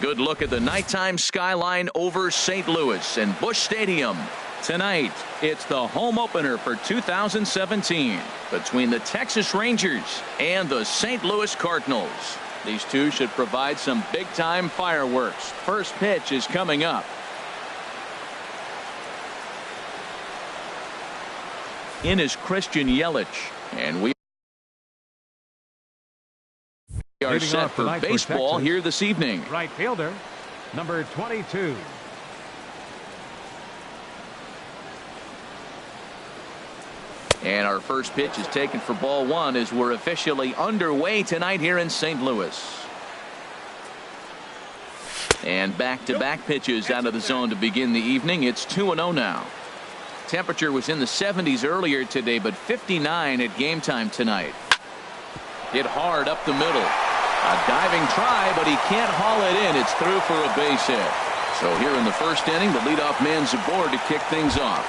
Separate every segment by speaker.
Speaker 1: good look at the nighttime skyline over St. Louis and Busch Stadium. Tonight, it's the home opener for 2017 between the Texas Rangers and the St. Louis Cardinals. These two should provide some big-time fireworks. First pitch is coming up. In is Christian Yelich, and we are set for baseball here this evening.
Speaker 2: Right fielder, number 22.
Speaker 1: And our first pitch is taken for ball one as we're officially underway tonight here in St. Louis. And back-to-back pitches out of the zone to begin the evening. It's 2-0 now. Temperature was in the 70s earlier today, but 59 at game time tonight. Hit hard up the middle. A diving try, but he can't haul it in. It's through for a base hit. So here in the first inning, the leadoff man's aboard to kick things off.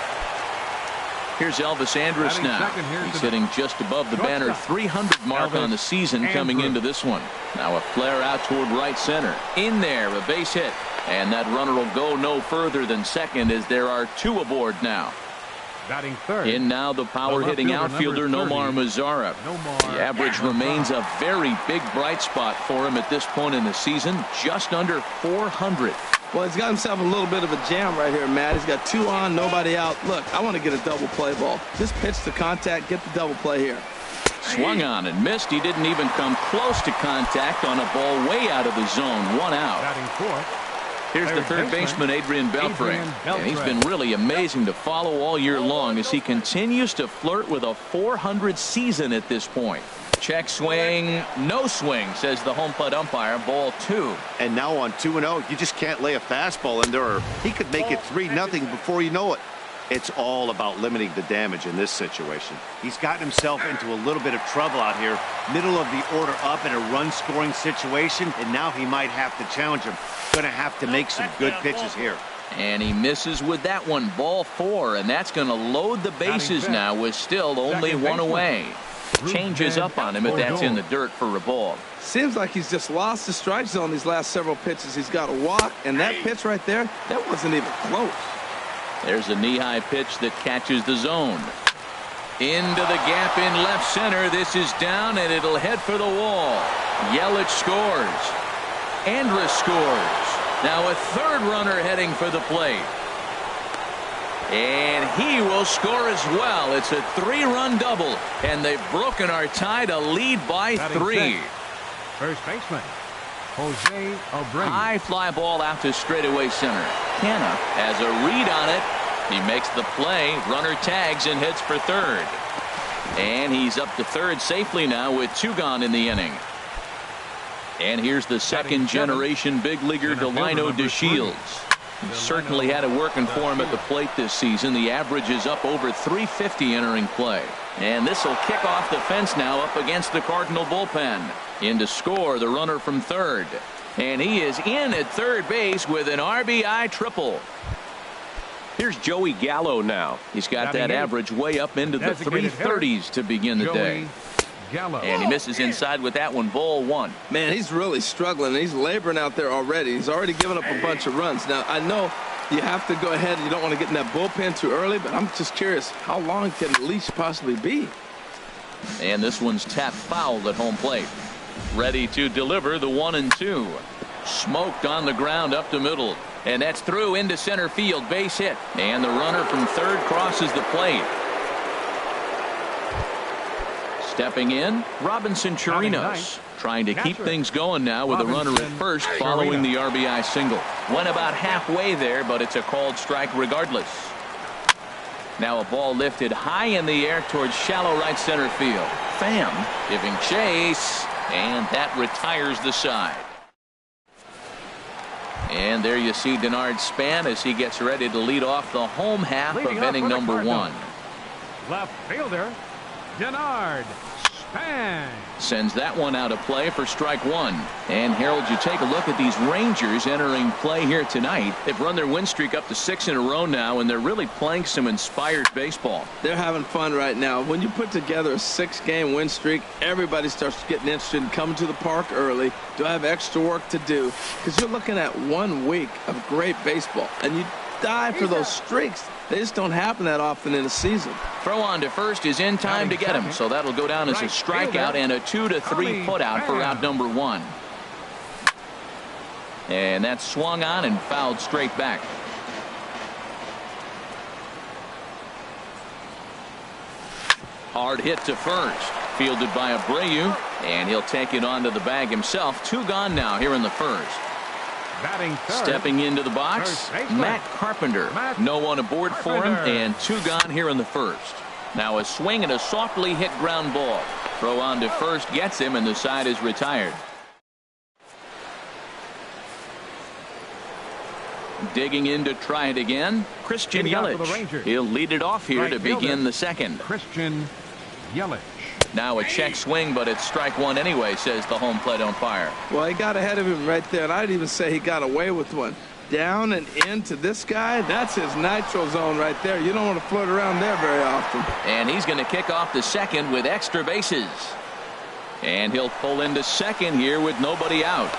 Speaker 1: Here's Elvis Andrus now. He's hitting just above the banner 300 mark on the season coming into this one. Now a flare out toward right center. In there, a base hit. And that runner will go no further than second as there are two aboard now.
Speaker 2: Batting third.
Speaker 1: In now the power-hitting outfielder Nomar Mazara. The average remains a very big bright spot for him at this point in the season, just under 400.
Speaker 3: Well, he's got himself a little bit of a jam right here, Matt. He's got two on, nobody out. Look, I want to get a double play ball. Just pitch to contact, get the double play here.
Speaker 1: Swung on and missed. He didn't even come close to contact on a ball way out of the zone. One out.
Speaker 2: Batting fourth.
Speaker 1: Here's the third baseman, Adrian Beltre. And he's been really amazing to follow all year long as he continues to flirt with a 400 season at this point. Check swing, no swing, says the home plate umpire. Ball two.
Speaker 4: And now on 2-0, you just can't lay a fastball in there, or he could make it 3-0 before you know it. It's all about limiting the damage in this situation. He's gotten himself into a little bit of trouble out here. Middle of the order up in a run-scoring situation, and now he might have to challenge him. Going to have to make some good pitches here.
Speaker 1: And he misses with that one. Ball four, and that's going to load the bases now with still only one away. Changes up on him if that's in the dirt for a ball.
Speaker 3: Seems like he's just lost the strike zone these last several pitches. He's got a walk, and that pitch right there, that wasn't even close.
Speaker 1: There's a knee-high pitch that catches the zone. Into the gap in left center. This is down, and it'll head for the wall. Yelich scores. Andrus scores. Now a third runner heading for the plate. And he will score as well. It's a three-run double, and they've broken our tie to lead by three.
Speaker 2: First baseman, Jose Abreu.
Speaker 1: High fly ball out to straightaway center. Canna has a read on it. He makes the play. Runner tags and heads for third. And he's up to third safely now with two gone in the inning. And here's the second generation big leaguer Delino DeShields. He certainly had it working for him at the plate this season. The average is up over 350 entering play. And this will kick off the fence now up against the Cardinal bullpen. In to score the runner from third. And he is in at third base with an RBI triple. Here's Joey Gallo now. He's got that average way up into the 330s to begin the day. And he misses inside with that one. Ball one.
Speaker 3: Man, he's really struggling. He's laboring out there already. He's already given up a bunch of runs. Now, I know you have to go ahead. You don't want to get in that bullpen too early, but I'm just curious, how long can the leash possibly be?
Speaker 1: And this one's tapped foul at home plate. Ready to deliver the 1-2. Smoked on the ground up the middle. And that's through into center field. Base hit. And the runner from third crosses the plate. Stepping in, Robinson Chirinos, trying to keep things going now with a runner at first following the RBI single. Went about halfway there, but it's a called strike regardless. Now a ball lifted high in the air towards shallow right center field. Pham giving chase, and that retires the side. And there you see Denard Span as he gets ready to lead off the home half of inning number one.
Speaker 2: Left fielder, Denard Bang.
Speaker 1: Sends that one out of play for strike one. And Harold, you take a look at these Rangers entering play here tonight. They've run their win streak up to 6 in a row now, and they're really playing some inspired baseball.
Speaker 3: They're having fun right now. When you put together a 6-game win streak, everybody starts getting interested in coming to the park early. Do I have extra work to do? Because you're looking at 1 week of great baseball, and you die for those streaks. They just don't happen that often in a season.
Speaker 1: Throw on to first is in time to get him, so that'll go down as a strikeout and a 2-3 putout for out number 1. And that's swung on and fouled straight back. Hard hit to first, fielded by Abreu, and he'll take it onto the bag himself. 2 gone now here in the first.
Speaker 2: Batting third.
Speaker 1: Stepping into the box, Matt Carpenter. No one aboard for him, and 2 gone here in the first. Now a swing and a softly hit ground ball. Throw on to first gets him, and the side is retired. Digging in to try it again, Christian Yelich. He'll lead it off here to begin the second.
Speaker 2: Christian Yelich.
Speaker 1: Now a check swing, but it's strike one anyway, says the home plate umpire.
Speaker 3: Well, he got ahead of him right there, and I'd even say he got away with one. Down and into this guy, that's his nitro zone right there. You don't want to float around there very often.
Speaker 1: And he's going to kick off the second with extra bases. And he'll pull into second here with nobody out.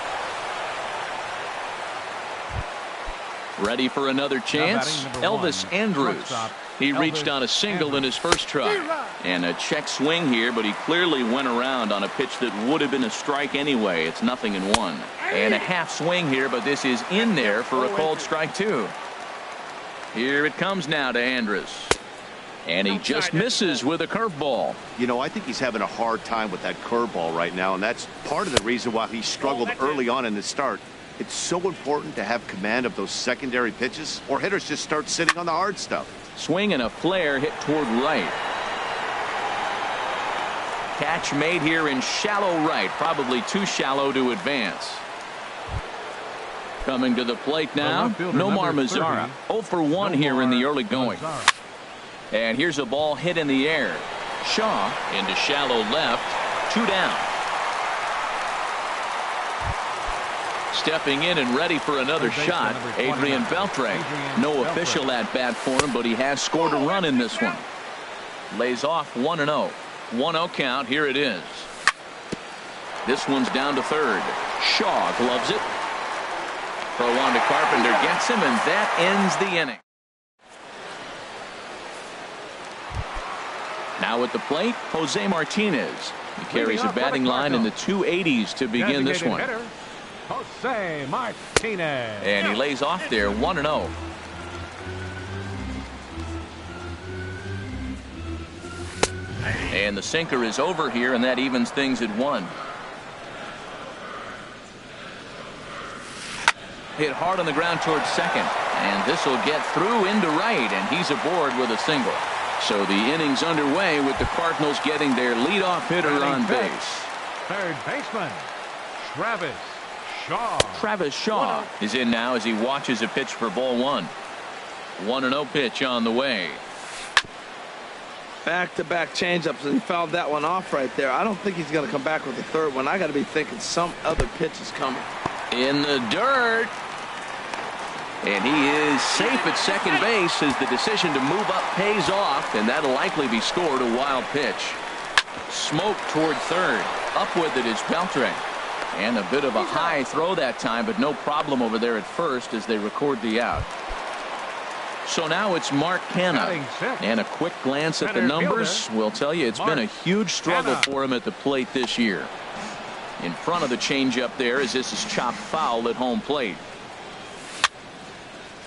Speaker 1: Ready for another chance? Elvis Andrus. He reached on a single in his first try. And a check swing here, but he clearly went around on a pitch that would have been a strike anyway. It's 0-1. And a half swing here, but this is in there for a called strike 2. Here it comes now to Andrus. And he just misses with a curveball.
Speaker 4: You know, I think he's having a hard time with that curveball right now, and that's part of the reason why he struggled early on in the start. It's so important to have command of those secondary pitches, or hitters just start sitting on the hard stuff.
Speaker 1: Swing and a flare hit toward right. Catch made here in shallow right, probably too shallow to advance. Coming to the plate now, Nomar Mazara. 0 for 1 here in the early going. And here's a ball hit in the air. Shaw into shallow left, 2 down. Stepping in and ready for another shot, Adrian Beltre. No official at bat for him, but he has scored a run in this one. Lays off 1-0. 1-0 count. Here it is. This one's down to third. Shaw gloves it. Throw on to Carpenter, gets him, and that ends the inning. Now at the plate, Jose Martinez. He carries a batting line in the 280s to begin this one.
Speaker 2: Jose Martinez.
Speaker 1: And he lays off there, 1-0. And the sinker is over here, and that evens things at 1. Hit hard on the ground towards second, and this will get through into right, and he's aboard with a single. So the inning's underway with the Cardinals getting their leadoff hitter on base.
Speaker 2: Third baseman, Travis Shaw.
Speaker 1: Travis Shaw is in now as he watches a pitch for ball 1. 1-0 pitch on the way.
Speaker 3: Back-to-back changeups, and he fouled that one off right there. I don't think he's going to come back with the third one. I got to be thinking some other pitch is coming.
Speaker 1: In the dirt. And he is safe at second base as the decision to move up pays off, and that'll likely be scored. A wild pitch. Smoke toward third. Up with it is Beltre. And a bit of a high throw that time, but no problem over there at first as they record the out. So now it's Mark Canha. And a quick glance at the numbers will tell you it's been a huge struggle for him at the plate this year. In front of the changeup there as this is chopped foul at home plate.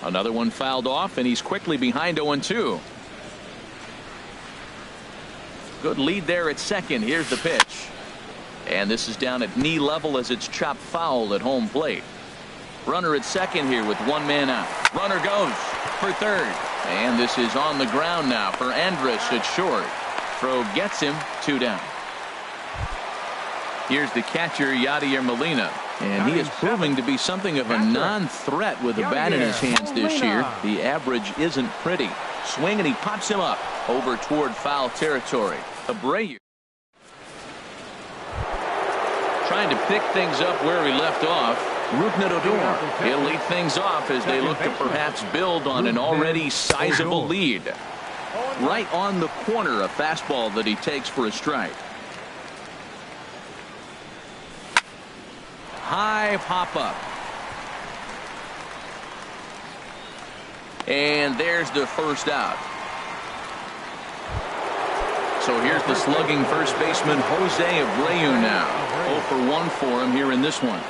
Speaker 1: Another one fouled off, and he's quickly behind 0-2. Good lead there at second. Here's the pitch. And this is down at knee level as it's chopped foul at home plate. Runner at second here with 1 man out. Runner goes for third. And this is on the ground now for Andrus at short. Throw gets him, 2 down. Here's the catcher, Yadier Molina. And he is proving to be something of a non-threat with the bat in his hands this year. The average isn't pretty. Swing, and he pops him up over toward foul territory. Abreu. Trying to pick things up where he left off. He'll lead things off as they look to perhaps build on an already sizable lead. Right on the corner, a fastball that he takes for a strike. High pop up. And there's the first out. So here's the slugging first baseman Jose Abreu now. 0 for 1 for him here in this one.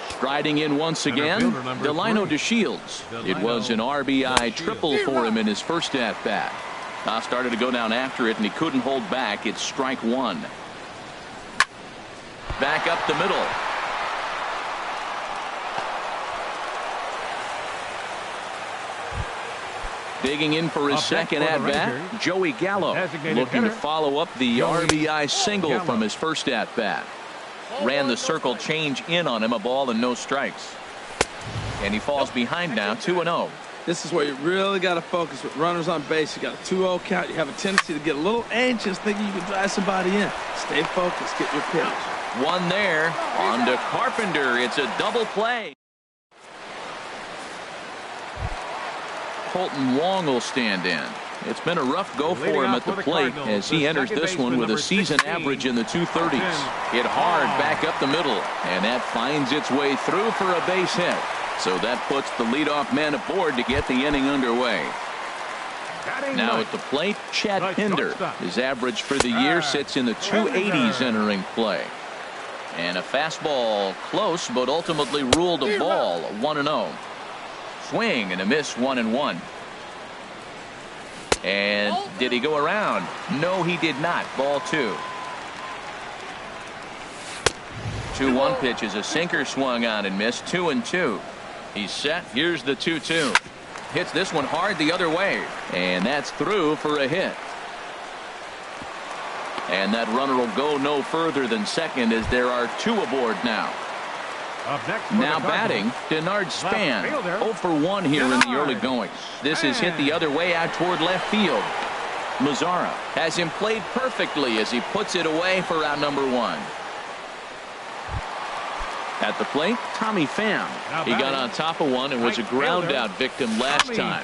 Speaker 1: Striding in once again, Delino DeShields. It was an RBI triple for him in his first at-bat. Started to go down after it, and he couldn't hold back. It's strike one. Back up the middle. Digging in for his second at-bat, Joey Gallo, looking to follow up the RBI single from his first at-bat. Ran the circle change in on him, a ball and no strikes. And he falls behind now, 2-0.
Speaker 3: This is where you really got to focus with runners on base. You got a 2-0 count. You have a tendency to get a little anxious thinking you can drive somebody in. Stay focused. Get your pitch.
Speaker 1: One there. On to Carpenter. It's a double play. Colton Wong will stand in. It's been a rough go for him at the plate as he enters this one with a season average in the 230s. Hit hard back up the middle, and that finds its way through for a base hit. So that puts the leadoff man aboard to get the inning underway. Now at the plate, Chad Pinder. His average for the year sits in the 280s entering play. And a fastball close, but ultimately ruled a ball, 1-0. Swing and a miss, 1-1. And did he go around? No, he did not. Ball 2. 2-1 pitch is a sinker swung on and missed. 2-2. He's set. Here's the 2-2. Hits this one hard the other way. And that's through for a hit. And that runner will go no further than second as there are 2 aboard now. Now batting, Denard Span. 0 for 1 here in the early goings. This is hit the other way out toward left field. Mazzara has him played perfectly as he puts it away for out number 1. At the plate, Tommy Pham. He got on top of one and was a ground out victim last time.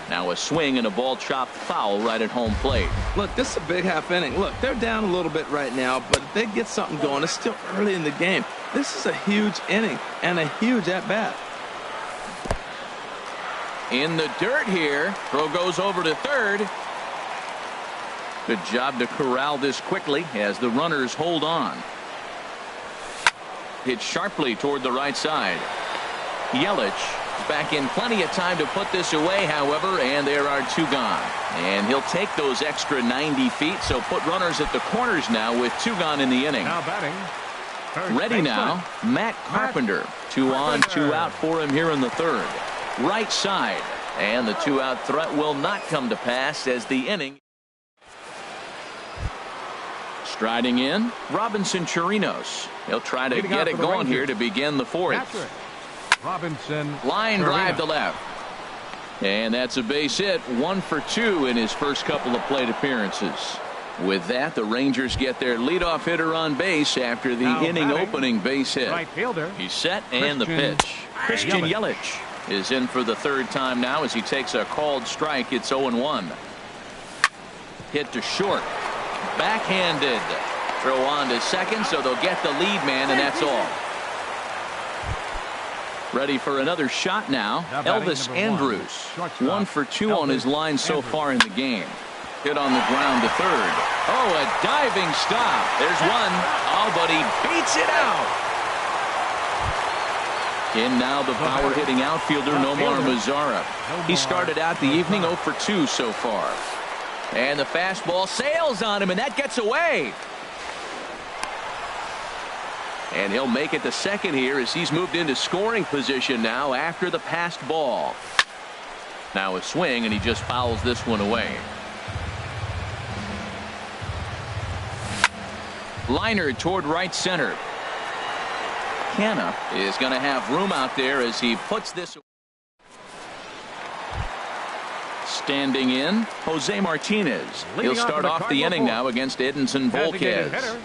Speaker 1: Now a swing and a ball chopped foul right at home plate.
Speaker 3: Look, this is a big half inning. Look, they're down a little bit right now, but if they get something going, it's still early in the game. This is a huge inning and a huge at-bat.
Speaker 1: In the dirt here. Throw goes over to third. Good job to corral this quickly as the runners hold on. Hit sharply toward the right side. Yelich back in plenty of time to put this away, however, and there are 2 gone. And he'll take those extra 90 feet, so put runners at the corners now with 2 gone in the inning.
Speaker 2: Now batting.
Speaker 1: Ready now, Matt Carpenter. 2 on, 2 out for him here in the third. Right side. And the 2-out threat will not come to pass as the inning. Striding in, Robinson Chirinos. He'll try to get it going here to begin the 4th.
Speaker 2: Robinson.
Speaker 1: Line drive to left. And that's a base hit. 1 for 2 in his first couple of plate appearances. With that, the Rangers get their leadoff hitter on base after the inning opening base hit.
Speaker 2: Right fielder.
Speaker 1: He's set and the pitch. Christian Yelich is in for the 3rd time now as he takes a called strike. It's 0-1. Hit to short. Backhanded. Throw on to second, so they'll get the lead man, and that's all. Ready for another shot now. Elvis Andrus. 1 for 2 on his line so far in the game. Hit on the ground to third. Oh, a diving stop. There's one. Oh, but he beats it out. In now the power hitting outfielder Nomar Mazzara. He started out the evening 0 for 2 so far. And the fastball sails on him, and that gets away. And he'll make it to second here as he's moved into scoring position now after the passed ball. Now a swing, and he just fouls this one away. Liner toward right center. Canna is going to have room out there as he puts this Standing in, Jose Martinez. He'll
Speaker 2: Leading off
Speaker 1: start
Speaker 2: the
Speaker 1: off the
Speaker 2: Cardinal
Speaker 1: inning
Speaker 2: board.
Speaker 1: now against Edinson
Speaker 2: Designated
Speaker 1: Volquez.
Speaker 2: hitter,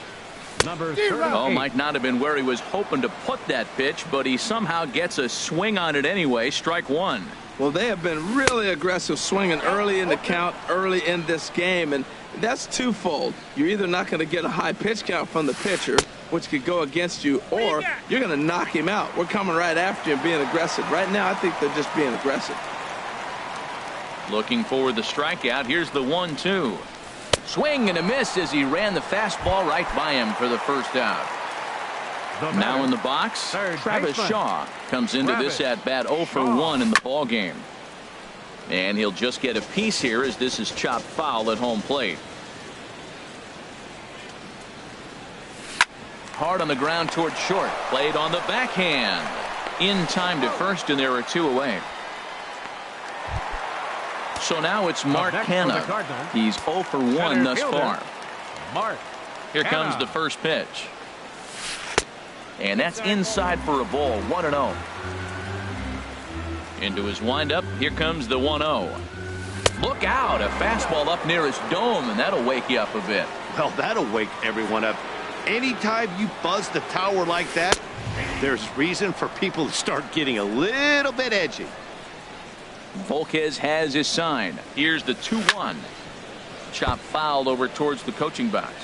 Speaker 2: number 38.
Speaker 1: Oh, might not have been where he was hoping to put that pitch, but he somehow gets a swing on it anyway. Strike one.
Speaker 3: Well, they have been really aggressive swinging early in the count, early in this game, and that's twofold. You're either not going to get a high pitch count from the pitcher, which could go against you, or you're going to knock him out. We're coming right after you and being aggressive. Right now, I think they're just being aggressive.
Speaker 1: Looking for the strikeout. Here's the 1-2. Swing and a miss as he ran the fastball right by him for the first out. Now in the box, Travis Shaw comes into this at bat 0 for 1 in the ball game. And he'll just get a piece here as this is chopped foul at home plate. Hard on the ground toward short. Played on the backhand. In time to first, and there are 2 away. So now it's Mark Canha. He's 0 for 1 thus far. Here comes the first pitch. And that's inside for a ball. 1-0. Into his windup. Here comes the 1-0. Look out. A fastball up near his dome, and that'll wake you up a bit.
Speaker 4: Well, that'll wake everyone up. Anytime you buzz the tower like that, there's reason for people to start getting a little bit edgy.
Speaker 1: Volquez has his sign. Here's the 2-1. Chop fouled over towards the coaching box.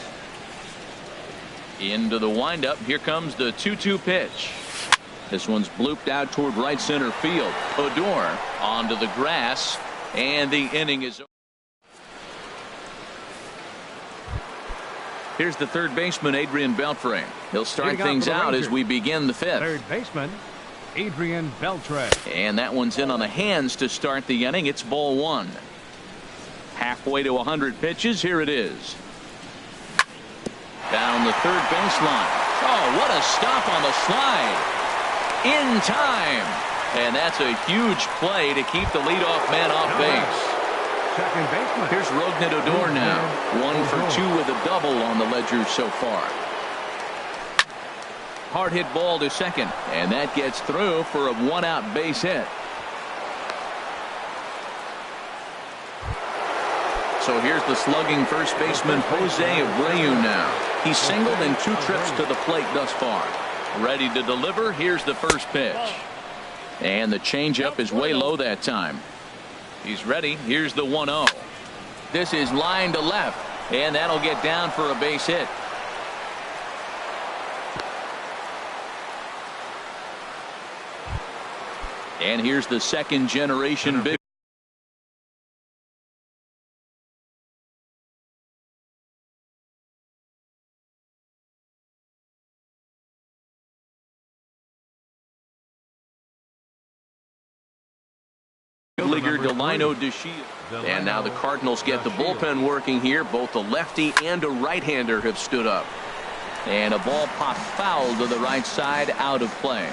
Speaker 1: Into the windup. Here comes the 2-2 pitch. This one's blooped out toward right center field. Odor onto the grass, and the inning is over. Here's the third baseman, Adrian Beltre. He'll start things out as we begin the 5th.
Speaker 2: Third baseman, Adrian Beltre.
Speaker 1: And that one's in on the hands to start the inning. It's ball 1. Halfway to 100 pitches. Here it is. Down the third baseline. Oh, what a stop on the slide. In time. And that's a huge play to keep the leadoff man off base.
Speaker 2: Second baseman.
Speaker 1: Here's Rougned Odor now. 1 for 2 with a double on the ledger so far. Hard hit ball to second, and that gets through for a 1-out base hit. So here's the slugging first baseman, Jose Abreu now. He's singled in 2 trips to the plate thus far. Ready to deliver. Here's the first pitch. And the changeup is way low that time. He's ready. Here's the 1-0. This is line to left, and that'll get down for a base hit. And here's the second generation big leaguer Delino DeShields. And now the Cardinals get the bullpen working here. Both a lefty and a right-hander have stood up. And a ball popped foul to the right side, out of play.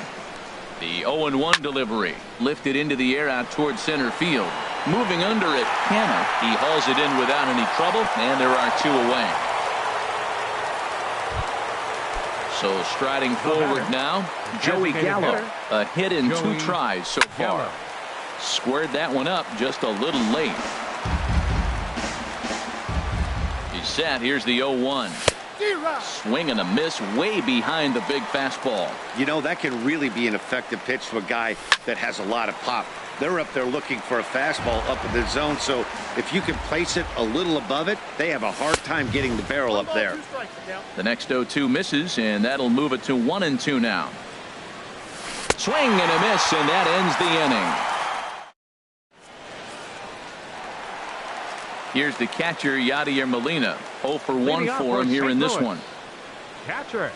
Speaker 1: The 0-1 delivery lifted into the air out towards center field. Moving under it, Canha. He hauls it in without any trouble, and there are 2 away. So striding forward now, Joey Gallo. A hit in 2 tries so far. Squared that one up just a little late. He's set. Here's the 0-1. Swing and a miss way behind the big fastball.
Speaker 4: You know, that can really be an effective pitch to a guy that has a lot of pop. They're up there looking for a fastball up in the zone, so if you can place it a little above it, they have a hard time getting the barrel up there.
Speaker 1: The next 0-2 misses, and that'll move it to 1-2 now. Swing and a miss, and that ends the inning. Here's the catcher, Yadier Molina. 0 for 1 for him here in this one.
Speaker 2: Catcher,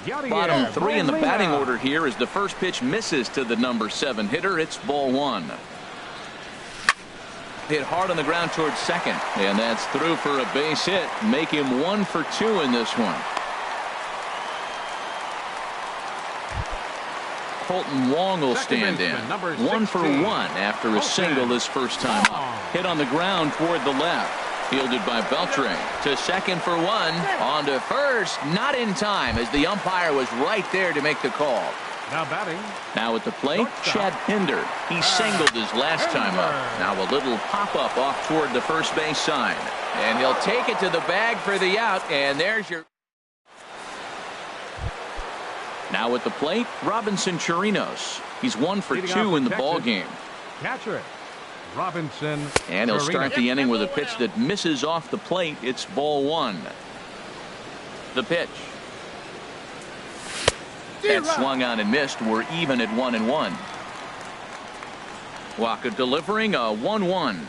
Speaker 1: Bottom 3 in the batting order here as the first pitch misses to the number 7 hitter. It's ball 1. Hit hard on the ground towards second, and that's through for a base hit. Make him 1 for 2 in this one. Colton Wong will stand in. 1 for 1 after a single his first time up. Hit on the ground toward the left. Fielded by Beltre. To second for 1. On to first. Not in time as the umpire was right there to make the call.
Speaker 2: Now batting.
Speaker 1: Now at the plate,
Speaker 2: Shortstop.
Speaker 1: Chad Pinder. He singled his last time up. Now a little pop-up off toward the first base side. And he'll take it to the bag for the out, and there's your... Now at the plate, Robinson Chirinos. He's 1 for
Speaker 2: Leading
Speaker 1: 2
Speaker 2: off
Speaker 1: in the
Speaker 2: for
Speaker 1: ball
Speaker 2: Texas.
Speaker 1: game.
Speaker 2: Catcher, Robinson.
Speaker 1: And he'll start
Speaker 2: Chirinos.
Speaker 1: the inning with a pitch that misses off the plate. It's ball 1. The pitch. That swung on and missed. We're even at 1-1. Waka delivering a 1-1.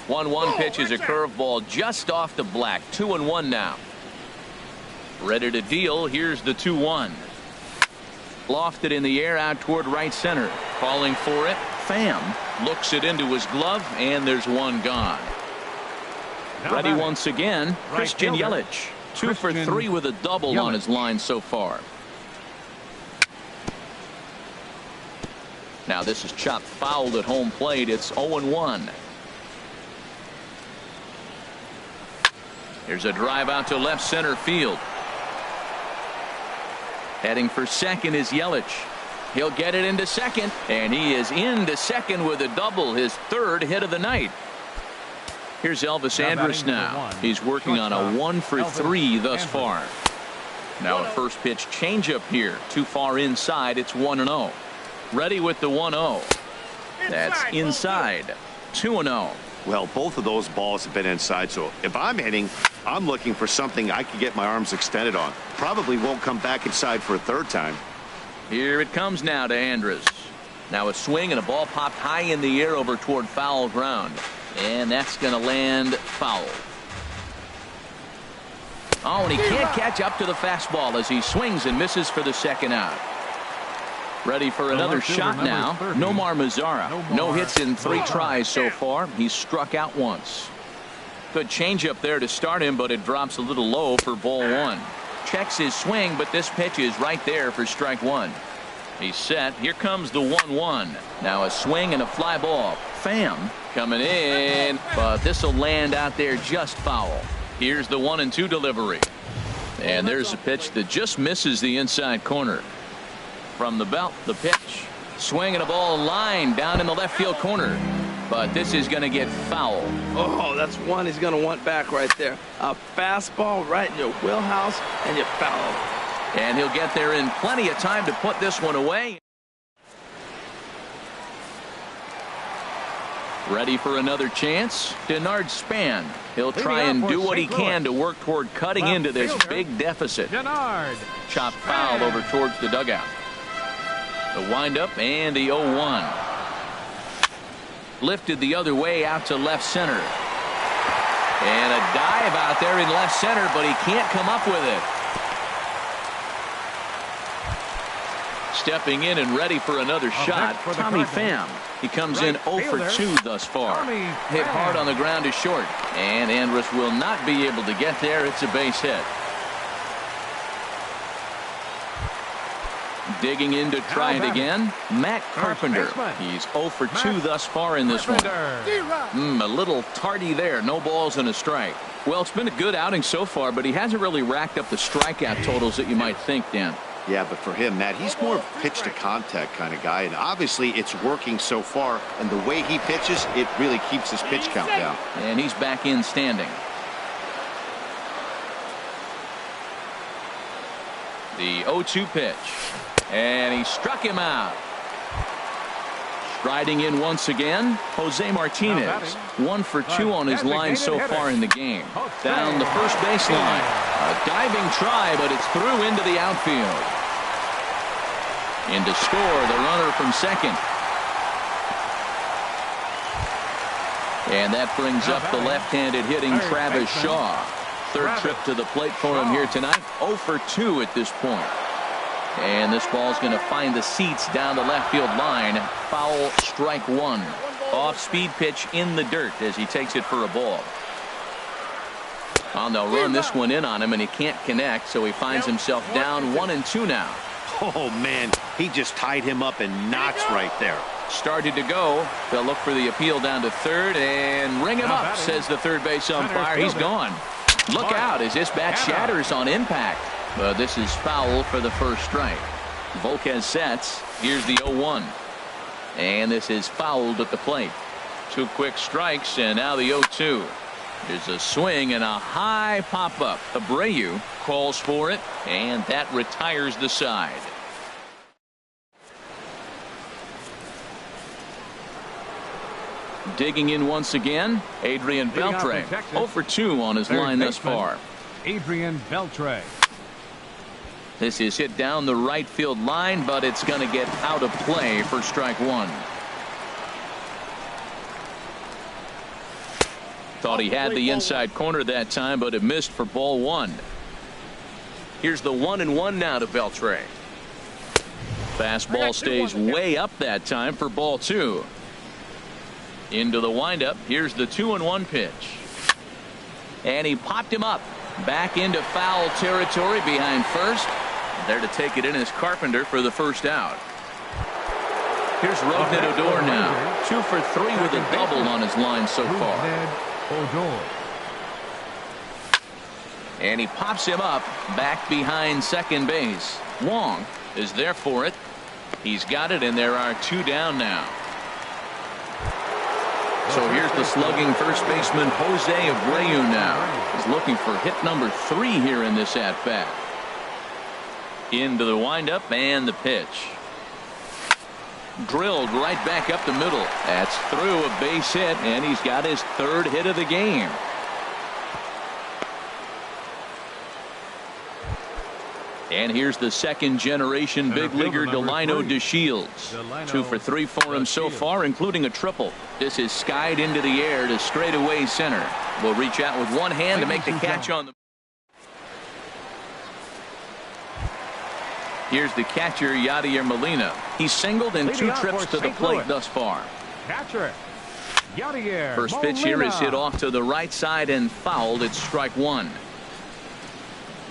Speaker 1: 1-1 pitch is a curveball just off the black. 2-1 now. Ready to deal. Here's the 2-1. Lofted in the air out toward right center. Calling for it. Pham looks it into his glove, and there's one gone.
Speaker 2: Now
Speaker 1: Ready
Speaker 2: batting.
Speaker 1: once again,
Speaker 2: Right
Speaker 1: Christian
Speaker 2: fielder.
Speaker 1: Yelich. 2 for
Speaker 2: Christian
Speaker 1: 3 with a double on his line so far. Now this is chopped fouled at home plate. It's 0-1. Here's a drive out to left center field. Heading for second is Yelich. He'll get it into second, and he is into second with a double, his 3rd hit of the night. Here's Elvis
Speaker 2: Now
Speaker 1: Andrus
Speaker 2: batting
Speaker 1: now.
Speaker 2: number 1.
Speaker 1: He's working on a
Speaker 2: Shortstop,
Speaker 1: 1 for
Speaker 2: Elvis
Speaker 1: 3 thus
Speaker 2: Andrus.
Speaker 1: far. Now a first pitch changeup here. Too far inside. It's 1-0. Ready with the 1-0. That's inside. 2-0.
Speaker 4: Well, both of those balls have been inside, so if I'm hitting, I'm looking for something I can get my arms extended on. Probably won't come back inside for a 3rd time.
Speaker 1: Here it comes now to Andrus. Now a swing and a ball popped high in the air over toward foul ground. And that's going to land foul. Oh, and he can't catch up to the fastball as he swings and misses for the second out. Ready for another
Speaker 2: left fielder,
Speaker 1: shot
Speaker 2: number
Speaker 1: now.
Speaker 2: 30.
Speaker 1: Nomar Mazara. No
Speaker 2: Nomar
Speaker 1: hits in 3
Speaker 2: Mazara.
Speaker 1: tries so far. He's struck out once. Good changeup there to start him, but it drops a little low for ball 1. Checks his swing, but this pitch is right there for strike 1. He's set. Here comes the 1-1. Now a swing and a fly ball. Pham coming in, but this will land out there just foul. Here's the 1-2 delivery. And there's a pitch that just misses the inside corner. From the belt, the pitch. Swing and a ball line down in the left field corner. But this is going to get foul.
Speaker 3: Oh, that's one he's going to want back right there. A fastball right in your wheelhouse, and you foul.
Speaker 1: And he'll get there in plenty of time to put this one away. Ready for another chance? Denard Span. He'll try and do what he can to work toward cutting
Speaker 2: Left
Speaker 1: into this
Speaker 2: fielder.
Speaker 1: big deficit.
Speaker 2: Denard.
Speaker 1: Chopped foul over towards the dugout. The windup and the 0-1. Lifted the other way out to left center. And a dive out there in left center, but he can't come up with it. Stepping in and ready for another shot,
Speaker 2: for the
Speaker 1: Tommy
Speaker 2: Cardinals.
Speaker 1: Pham. He comes
Speaker 2: Right
Speaker 1: in 0 for
Speaker 2: fielder,
Speaker 1: 2 thus far.
Speaker 2: Tommy
Speaker 1: Hit hard
Speaker 2: Pham.
Speaker 1: on the ground is short. And Andrus will not be able to get there. It's a base hit. Digging in to try it again, Matt Carpenter.
Speaker 2: baseman.
Speaker 1: He's 0 for 2
Speaker 2: Matt
Speaker 1: thus far in this one.
Speaker 2: Carpenter.
Speaker 1: A little tardy there. No balls and a strike. Well, it's been a good outing so far, but he hasn't really racked up the strikeout totals that you might think, Dan.
Speaker 4: Yeah, but for him, Matt, he's more of a pitch to contact kind of guy, and obviously it's working so far, and the way he pitches, it really keeps his pitch count down.
Speaker 1: And he's back in standing. The 0-2 pitch. And he struck him out. Striding in once again, Jose Martinez. 1 for 2 on his line so far in the game. Down the first baseline. A diving try, but it's through into the outfield. In to score, the runner from second. And that brings up the left-handed hitting Travis Shaw. Third trip to the plate for him here tonight. 0 for 2 at this point. And this ball's going to find the seats down the left field line. Foul, strike 1. Off-speed pitch in the dirt as he takes it for a ball. And they'll run this one in on him, and he can't connect, so he finds himself down 1-2 now.
Speaker 4: Oh, man, he just tied him up in knots right there.
Speaker 1: Started to go. They'll look for the appeal down to third and ring him up, says the third base umpire. He's gone. Look out as this bat shatters on impact. But this is foul for the first strike. Volquez sets. Here's the 0-1. And this is fouled at the plate. 2 quick strikes, and now the 0-2. There's a swing and a high pop-up. Abreu calls for it, and that retires the side. Digging in once again, Adrian Beltre. 0 for 2 on his line thus far.
Speaker 2: Adrian Beltre.
Speaker 1: This is hit down the right field line, but it's going to get out of play for strike 1. Thought he had the inside corner that time, but it missed for ball 1. Here's the 1-1 now to Beltre. Fastball stays way up that time for ball 2. Into the windup. Here's the 2-1 pitch. And he popped him up. Back into foul territory behind first. There to take it in is Carpenter for the first out. Here's Rougned Odor now. 2 for 3 with a double on his line so far. And he pops him up back behind second base. Wong is there for it. He's got it, and there are 2 down now. So here's the slugging first baseman Jose Abreu now. He's looking for hit number 3 here in this at-bat. Into the windup and the pitch. Drilled right back up the middle. That's through a base hit, and he's got his 3rd hit of the game. And here's the 2nd-generation big leaguer Delino DeShields. 2 for 3 for him so far, including a triple. This is skied into the air to straightaway center. Will reach out with one hand to make the catch on the. Here's the catcher, Yadier Molina. He's singled in 2 trips to the plate thus far.
Speaker 2: Catcher, Yadier
Speaker 1: First pitch here is hit off to the right side and fouled. It's strike 1.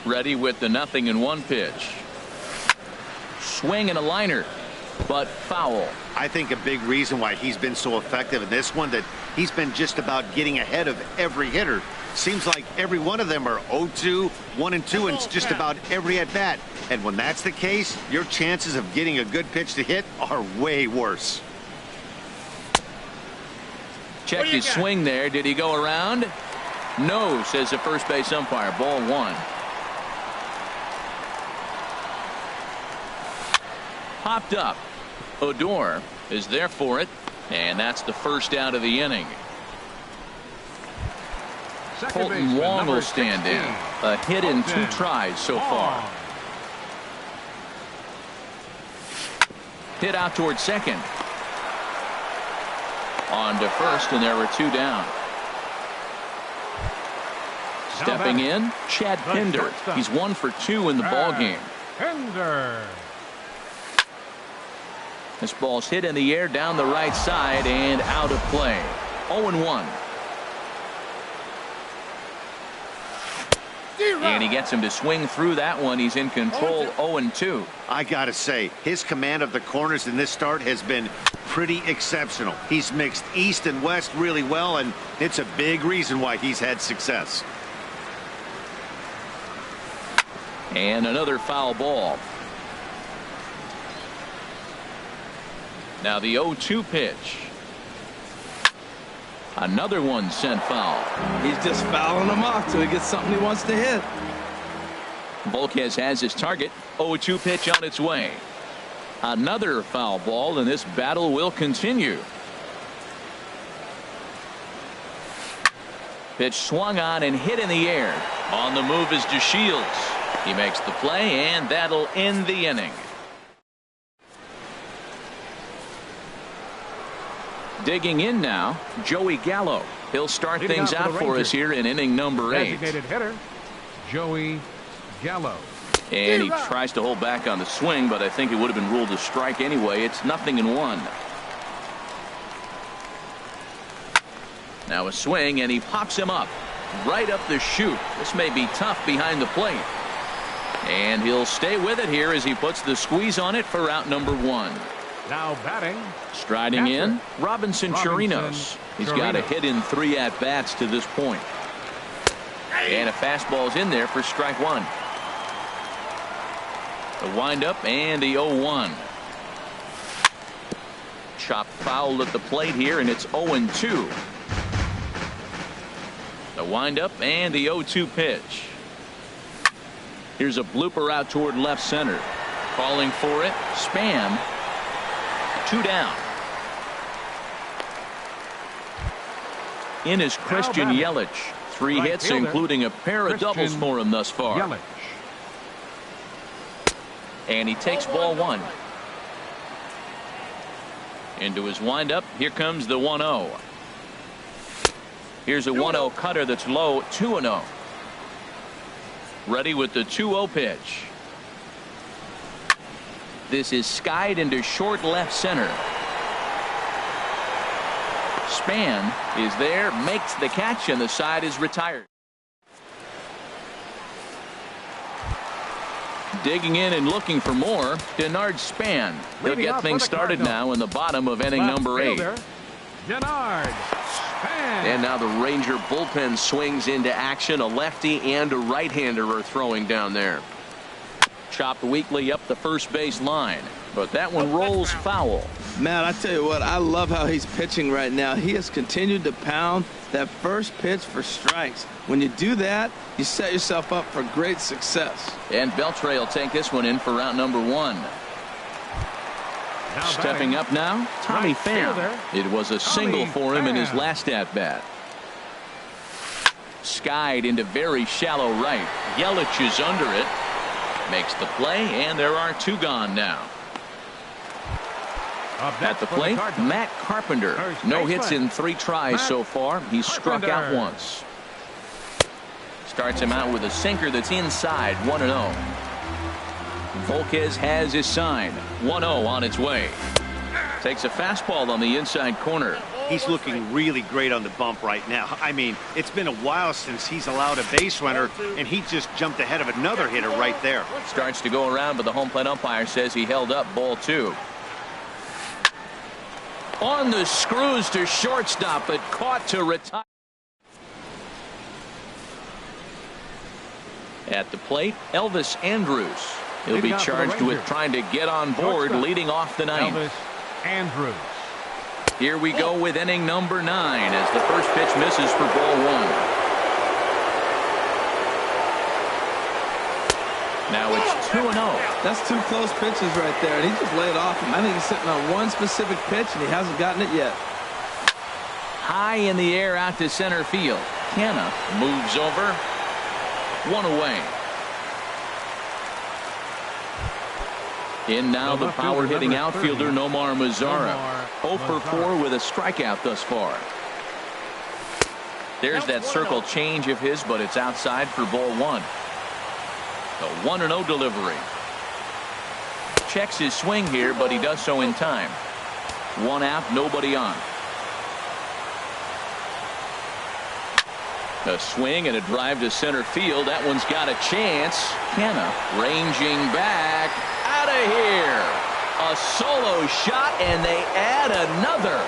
Speaker 1: Ready with the 0-1 pitch. Swing and a liner, but foul.
Speaker 4: I think a big reason why he's been so effective in this one, that he's been just about getting ahead of every hitter. Seems like every one of them are 0-2, 1-2, and it's just about every at-bat. And when that's the case, your chances of getting a good pitch to hit are way worse.
Speaker 1: Check his swing there. Did he go around? No, says the first base umpire. Ball 1. Popped up. Odor is there for it, and that's the first out of the inning. Colton Wong will stand in. A hit in 2 tries so far. Hit out towards second. On to first, and there were 2 down. Stepping in, Chad Pinder. He's 1 for 2 in the ballgame.
Speaker 2: Pinder.
Speaker 1: This ball's hit in the air down the right side and out of play. 0-1. And he gets him to swing through that one. He's in control. 0-2.
Speaker 4: I gotta say, his command of the corners in this start has been pretty exceptional. He's mixed east and west really well, and it's a big reason why he's had success.
Speaker 1: And another foul ball. Now the 0-2 pitch. Another one sent foul.
Speaker 3: He's just fouling them off till he gets something he wants to hit.
Speaker 1: Volquez has his target. 0-2 pitch on its way. Another foul ball, and this battle will continue. Pitch swung on and hit in the air. On the move is DeShields. He makes the play, and that'll end the inning. Digging in now, Joey Gallo. He'll start things out for us here in inning number 8.
Speaker 2: Designated hitter, Joey Gallo.
Speaker 1: And he tries to hold back on the swing, but I think it would have been ruled a strike anyway. It's 0-1. Now a swing, and he pops him up right up the chute. This may be tough behind the plate. And he'll stay with it here as he puts the squeeze on it for out number 1.
Speaker 2: Now batting.
Speaker 1: Striding in, Robinson Chirinos. He's got a hit in 3 at-bats to this point. And a fastball's in there for strike 1. The windup and the 0-1. Chop foul at the plate here, and it's 0-2. The windup and the 0-2 pitch. Here's a blooper out toward left center. Calling for it. Span. 2 down. In is Christian Yelich. 3
Speaker 2: Right
Speaker 1: hits,
Speaker 2: fielder,
Speaker 1: including a pair of doubles for him thus far.
Speaker 2: Yelich.
Speaker 1: And he takes ball 1. Into his windup. Here comes the 1-0. Here's a 1-0 cutter that's low. 2-0. Ready with the 2-0 pitch. This is skied into short left center. Span is there, makes the catch, and the side is retired. Digging in and looking for more, Denard Span. He'll
Speaker 2: Leading
Speaker 1: get
Speaker 2: off
Speaker 1: things
Speaker 2: for the
Speaker 1: started
Speaker 2: Cardinals.
Speaker 1: now in the bottom of inning
Speaker 2: Left
Speaker 1: number 8.
Speaker 2: fielder, Denard Span.
Speaker 5: And now the Ranger bullpen swings into action. A lefty and a right-hander are throwing down there.
Speaker 1: Chopped weakly up the first base line, but that one rolls foul.
Speaker 3: Man, I tell you what, I love how he's pitching right now. He has continued to pound that first pitch for strikes. When you do that, you set yourself up for great success.
Speaker 1: And Beltre will take this one in for route number 1.
Speaker 2: Now
Speaker 1: Stepping
Speaker 2: batting,
Speaker 1: up now, Tommy
Speaker 2: right
Speaker 1: Pham.
Speaker 2: fielder,
Speaker 1: It was a single
Speaker 2: Tommy
Speaker 1: for him in his
Speaker 2: Pham.
Speaker 1: last at-bat. Skied into very shallow right. Yelich is under it. Makes the play, and there are 2 gone now.
Speaker 2: Up
Speaker 1: At
Speaker 2: next
Speaker 1: the
Speaker 2: for
Speaker 1: plate,
Speaker 2: Cardinals.
Speaker 1: Matt Carpenter.
Speaker 2: First
Speaker 1: No
Speaker 2: baseman,
Speaker 1: hits in 3 tries
Speaker 2: Matt
Speaker 1: so far. He's struck out
Speaker 2: Carpenter.
Speaker 1: once. Starts him out with a sinker that's inside. 1-0. Volquez has his sign. 1-0 on its way. Takes a fastball on the inside corner.
Speaker 4: He's looking really great on the bump right now. I mean, it's been a while since he's allowed a base runner, and he just jumped ahead of another hitter right there.
Speaker 1: Starts to go around, but the home plate umpire says he held up ball 2. On the screws to shortstop, but caught to retire. At the plate, Elvis Andrus. He'll be
Speaker 2: Leading off for the
Speaker 1: charged with
Speaker 2: Rangers.
Speaker 1: trying to get on board,
Speaker 2: Shortstop,
Speaker 1: leading off the 9th.
Speaker 2: Elvis Andrus.
Speaker 1: Here we go with inning number 9 as the first pitch misses for ball 1. Now it's 2-0.
Speaker 3: That's 2 close pitches right there, and he just laid off him. I think he's sitting on one specific pitch, and he hasn't gotten it yet.
Speaker 1: High in the air out to center field. Canna moves over. 1 away. In now
Speaker 2: The
Speaker 1: the
Speaker 2: left fielder,
Speaker 1: power-hitting
Speaker 2: number
Speaker 1: outfielder
Speaker 2: 30,
Speaker 1: Nomar Mazara.
Speaker 2: Nomar
Speaker 1: 0 for 4
Speaker 2: Mazara.
Speaker 1: with a strikeout thus far. There's that circle change of his, but it's outside for ball 1. The 1-0 delivery. Checks his swing here, but he does so in time. 1 out, nobody on. A swing and a drive to center field. That one's got a chance. Canna ranging back. Out of here. A solo shot, and they add another.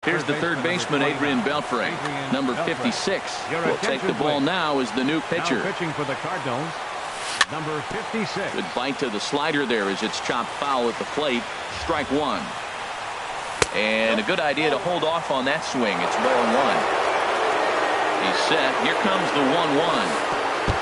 Speaker 1: Here's the third baseman, Adrian Beltre. Number 56 will take the ball now as the new pitcher.
Speaker 2: Now pitching for the Cardinals, number 56.
Speaker 1: Good bite to the slider there as it's chopped foul at the plate. Strike 1. And a good idea to hold off on that swing. It's ball 1. He's set. Here comes the 1-1.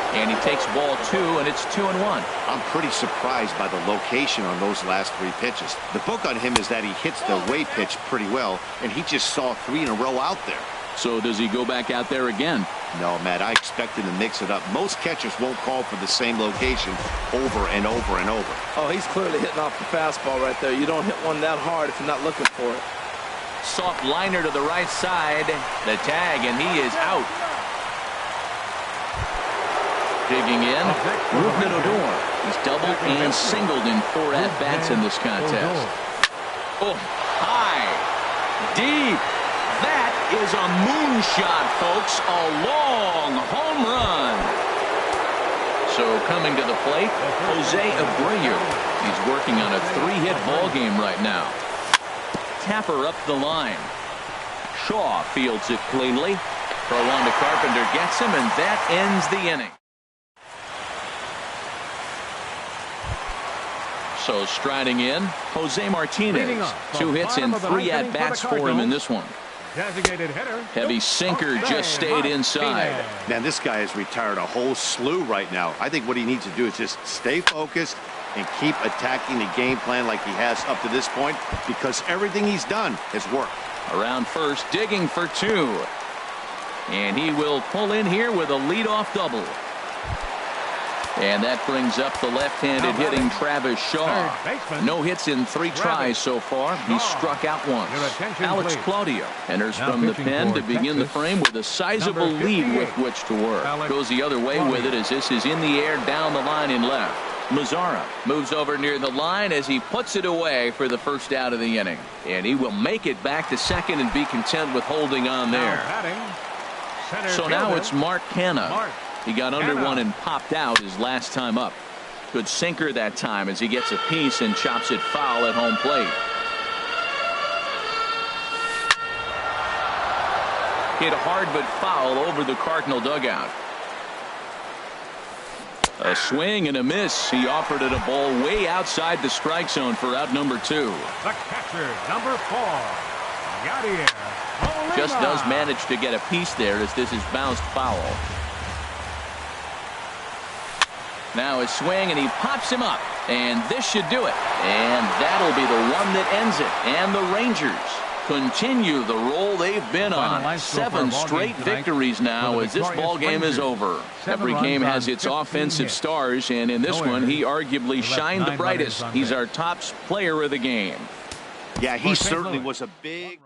Speaker 1: And he takes ball 2, and it's 2-1.
Speaker 4: I'm pretty surprised by the location on those last 3 pitches. The book on him is that he hits the away pitch pretty well, and he just saw 3 in a row out there.
Speaker 1: So does he go back out there again?
Speaker 4: No, Matt, I expect him to mix it up. Most catchers won't call for the same location over and over and over.
Speaker 3: Oh, he's clearly hitting off the fastball right there. You don't hit one that hard if you're not looking for it.
Speaker 1: Soft liner to the right side. The tag, and he is out. Digging in, Rougned Odor. He's doubled and singled in 4 at-bats in this contest. Oh, high, deep. That is a moonshot, folks. A long home run. So coming to the plate, Jose Abreu. He's working on a 3-hit ball game right now. Tapper up the line. Shaw fields it cleanly. Throw on to Carpenter gets him, and that ends the inning. So striding in, Jose
Speaker 2: Leading
Speaker 1: Martinez.
Speaker 2: off,
Speaker 1: 2 hits
Speaker 2: bottom
Speaker 1: and
Speaker 2: of the
Speaker 1: 3
Speaker 2: ninth inning
Speaker 1: at-bats
Speaker 2: for the
Speaker 1: for him in
Speaker 2: Cardinals.
Speaker 1: this one.
Speaker 2: Designated hitter.
Speaker 1: Heavy sinker just stayed inside.
Speaker 4: Man, this guy has retired a whole slew right now. I think what he needs to do is just stay focused and keep attacking the game plan like he has up to this point, because everything he's done has worked.
Speaker 1: Around first, digging for 2. And he will pull in here with a leadoff double. And that brings up the left-handed hitting Travis Shaw. No hits in 3 tries so far. He's struck out once. Alex Claudio enters from the pen to begin the frame with a sizable lead with which to work. Goes the other way with it as this is in the air down the line in left. Mazzara moves over near the line as he puts it away for the first out of the inning. And he will make it back to second and be content with holding on there. So now it's Mark Canha. He got under one and popped out his last time up. Good sinker that time as he gets a piece and chops it foul at home plate. Hit hard but foul over the Cardinal dugout. A swing and a miss. He offered it a ball way outside the strike zone for out number 2.
Speaker 2: The catcher, number 4, Yadier.
Speaker 1: Just does manage to get a piece there as this is bounced foul. Now a swing, and he pops him up. And this should do it. And that'll be the one that ends it. And the Rangers continue the roll they've been on. 7 straight victories now as this ball game is over. Every game has its offensive stars, and in this one, he arguably shined the brightest. He's our top player of the game.
Speaker 4: Yeah, he certainly was a big...